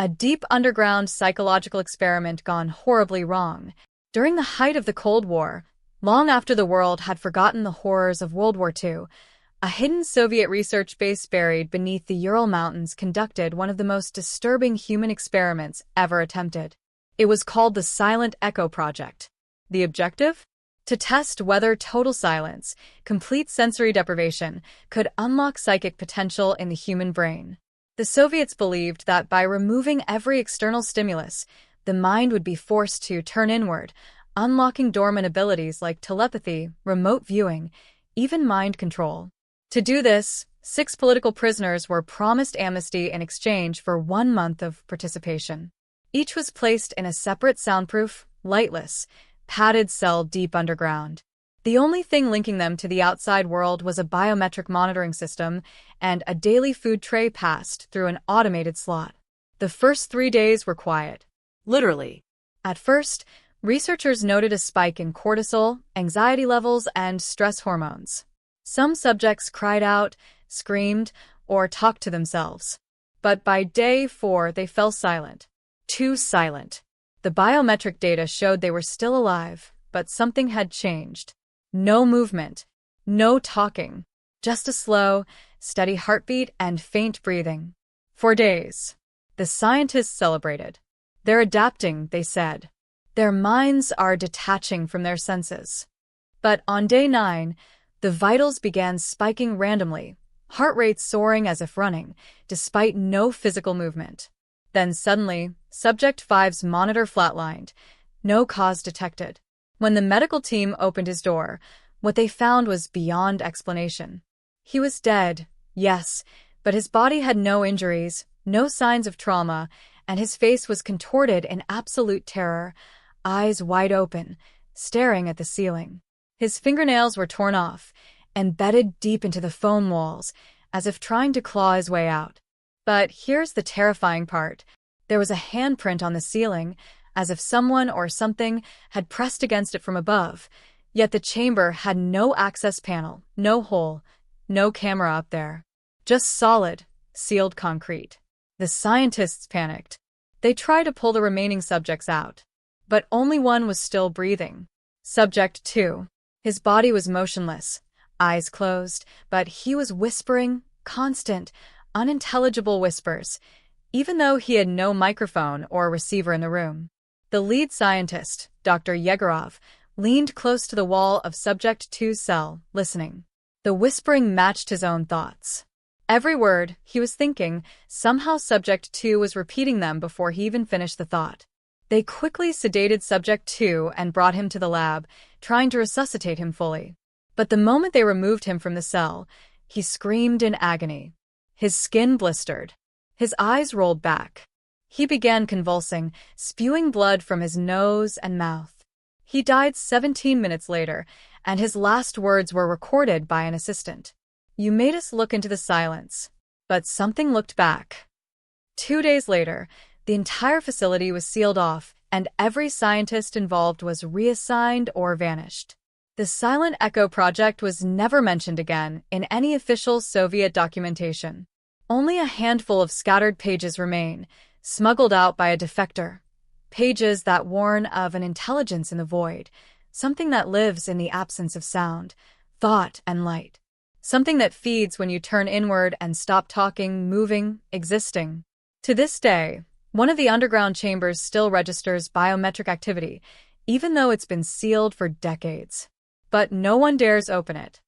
A deep underground psychological experiment gone horribly wrong. During the height of the Cold War, long after the world had forgotten the horrors of World War II, a hidden Soviet research base buried beneath the Ural Mountains conducted one of the most disturbing human experiments ever attempted. It was called the Silent Echo Project. The objective? To test whether total silence, complete sensory deprivation, could unlock psychic potential in the human brain. The Soviets believed that by removing every external stimulus, the mind would be forced to turn inward, unlocking dormant abilities like telepathy, remote viewing, even mind control. To do this, 6 political prisoners were promised amnesty in exchange for 1 month of participation. Each was placed in a separate soundproof, lightless, padded cell deep underground. The only thing linking them to the outside world was a biometric monitoring system, and a daily food tray passed through an automated slot. The first 3 days were quiet. Literally. At first, researchers noted a spike in cortisol, anxiety levels, and stress hormones. Some subjects cried out, screamed, or talked to themselves. But by day 4, they fell silent. Too silent. The biometric data showed they were still alive, but something had changed. No movement, no talking, just a slow, steady heartbeat and faint breathing. For days, the scientists celebrated. They're adapting, they said. Their minds are detaching from their senses. But on day 9, the vitals began spiking randomly, heart rate soaring as if running, despite no physical movement. Then suddenly, Subject 5's monitor flatlined, no cause detected. When the medical team opened his door, what they found was beyond explanation. He was dead, yes, but his body had no injuries, no signs of trauma, and his face was contorted in absolute terror, eyes wide open, staring at the ceiling. His fingernails were torn off, embedded deep into the foam walls, as if trying to claw his way out. But here's the terrifying part. There was a handprint on the ceiling, as if someone or something had pressed against it from above, yet the chamber had no access panel, no hole, no camera up there. Just solid, sealed concrete. The scientists panicked. They tried to pull the remaining subjects out, but only one was still breathing. Subject 2. His body was motionless, eyes closed, but he was whispering, constant, unintelligible whispers, even though he had no microphone or receiver in the room. The lead scientist, Dr. Yegorov, leaned close to the wall of Subject 2's cell, listening. The whispering matched his own thoughts. Every word he was thinking, somehow Subject 2 was repeating them before he even finished the thought. They quickly sedated Subject 2 and brought him to the lab, trying to resuscitate him fully. But the moment they removed him from the cell, he screamed in agony. His skin blistered. His eyes rolled back. He began convulsing, spewing blood from his nose and mouth. He died 17 minutes later, and his last words were recorded by an assistant. "You made us look into the silence, but something looked back." 2 days later, the entire facility was sealed off, and every scientist involved was reassigned or vanished. The Silent Echo Project was never mentioned again in any official Soviet documentation. Only a handful of scattered pages remain, smuggled out by a defector. Pages that warn of an intelligence in the void, something that lives in the absence of sound, thought, and light. Something that feeds when you turn inward and stop talking, moving, existing. To this day, one of the underground chambers still registers biometric activity, even though it's been sealed for decades. But no one dares open it.